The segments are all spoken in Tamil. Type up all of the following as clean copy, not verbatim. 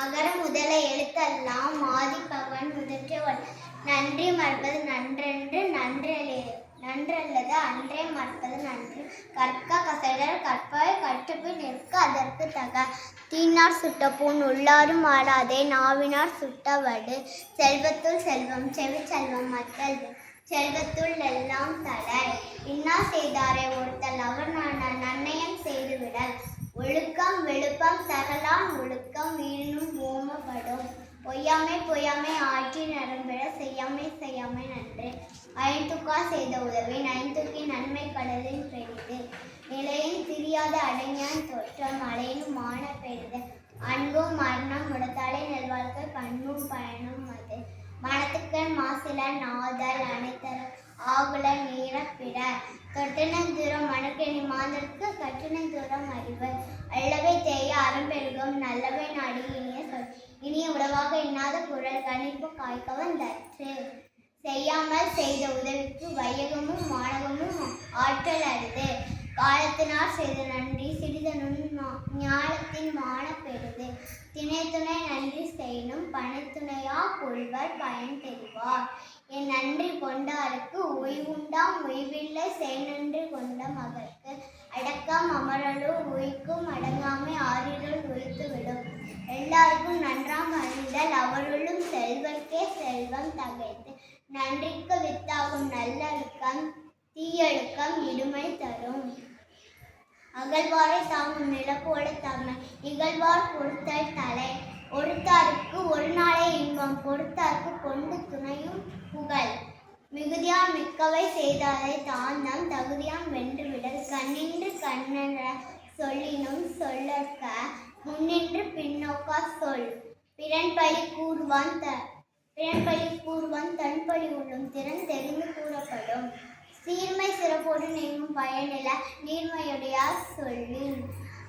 அகர முதல எழுத்தெல்லாம் ஆதிபகவன் முதற்றே நன்றி மறப்பது நன்றென்று நன்றல்லது அன்றே மறப்பது நன்று. கற்க கசடர் கற்பாய் கற்றுப்பின் நிற்க அதற்கு தக. தீயினாற் சுட்ட புண் உள்ளாரும் ஆறாதே நாவினாற் சுட்ட வடு. செல்வத்துள் செல்வம் செவிச்செல்வம் மற்றது செல்வத்துள் எல்லாம் தலை. இன்னா செய்தாரை ஒருத்தல் அவர் நன்னயம் செய்து விடல். ஒழுக்கம் விழுப்பம் தரலான் ஒழுக்கம் வீணும் ஓமப்படும். பொய்யாமை பொய்யாமை ஆற்றி நரம்பிட செய்யாமை செய்யாமை நன்று. ஐந்துக்கா செய்த உதவி ஐந்துக்கின் நன்மை கடலின் பெரிது. நிலையின் திரியாத அடங்கியான் தோற்றம் அலையினும் மான பெரிது. அன்பும் மரணம் முடத்தாலே நல்வாழ்க்கை பண்பும் பயனும் அது. மனத்துக்கண் மாசில நாதல் அனைத்தர ஆகுல நீரப்பிட. தொட்டினன் தூரம் மணக்கெணி மாந்தற்கு கற்றினன் தூரம் அறிவர். அல்லவை தேய அறம்பெருகும் நல்லவை நாடி இனிய சொல். இனிய உறவாக இன்னாத குரல் கணிப்பு காய்க்கவன் தற்று. செய்யாமல் செய்த உதவிக்கு வையகமும் மாணகமும் ஆற்றல் அரிது. காலத்தினார் செய்த நன்றி சிறிதனும் ஞாலத்தின் மான பெரிது. திணைத்துணை நன்றி செய்யினும் பனைத்துணையா கொள்வர் பயன் தெரிவார். என் நன்றி கொண்டாருக்கு உய்வுண்டாம் உய்வில்லை செய்நன்றி கொண்ட மகற்கு. அடக்கம் அமரலூர் உய்க்கும் அடங்காமை ஆறிருள் உய்த்துவிடும். எல்லாருக்கும் நன்றாம் அறிதல் அவருள்ளும் செல்வர்க்கே செல்வம் தகைத்து. நன்றிக்கு வித்தாகும் நல்லொழுக்கம் தீயொழுக்கம் இடுமை தரும். அகழ்வாரை தாங்கும் நிலப்போல தம்மை இகழ்வார் பொறுத்தல் தலை. ஒருத்தாருக்கு ஒரு நாளே இன்பம் பொறுத்தாருக்கு கொண்டு துணையும் புகழ். மிகுதியான் மிக்கவை செய்தாரை தாந்தம் தகுதியான் வென்றுவிடல். கண்ணின்று கண்ணென்ற சொல்லினும் சொல்லற்க முன்னின்று பின்னோக்கா சொல். பிறன்பழி கூறுவான் தன்பழி உள்ளும் திறன் தெரிந்து கூறப்படும். சீர்மை சிறப்போடு நீங்கும் பயனில நீர்மையுடையார் சொல்லின்.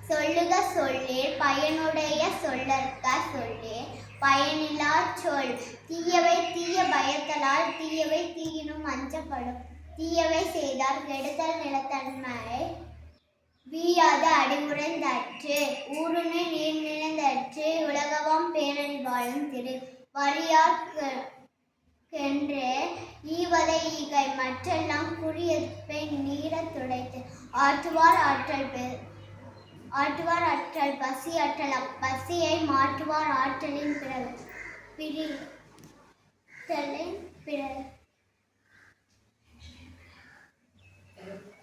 சொல்லுக சொல்லீர் பயனுடைய சொல்லற்க சொல்லீர் பயனிலா சொல். தீயவை தீய பயத்தலால் தீயவை தீயினும் அஞ்சப்படும். தீயவை செய்தார் கெடுதல் நிலத்தன்மை வீயாது அடிமுறைந்தற்று. ஊருணை நீர் நினைந்தற்று உலகவாம் பேரறிவாளும் திரு. வறியார்க்கென்றே ஈவதை ஈகை மற்றெல்லாம் குறியற்பை நீரத் துடைத்து. ஆற்றுவார் ஆற்றல் பசி ஆற்றல் அப்பசியை மாற்றுவார் ஆற்றலின் பிறர்.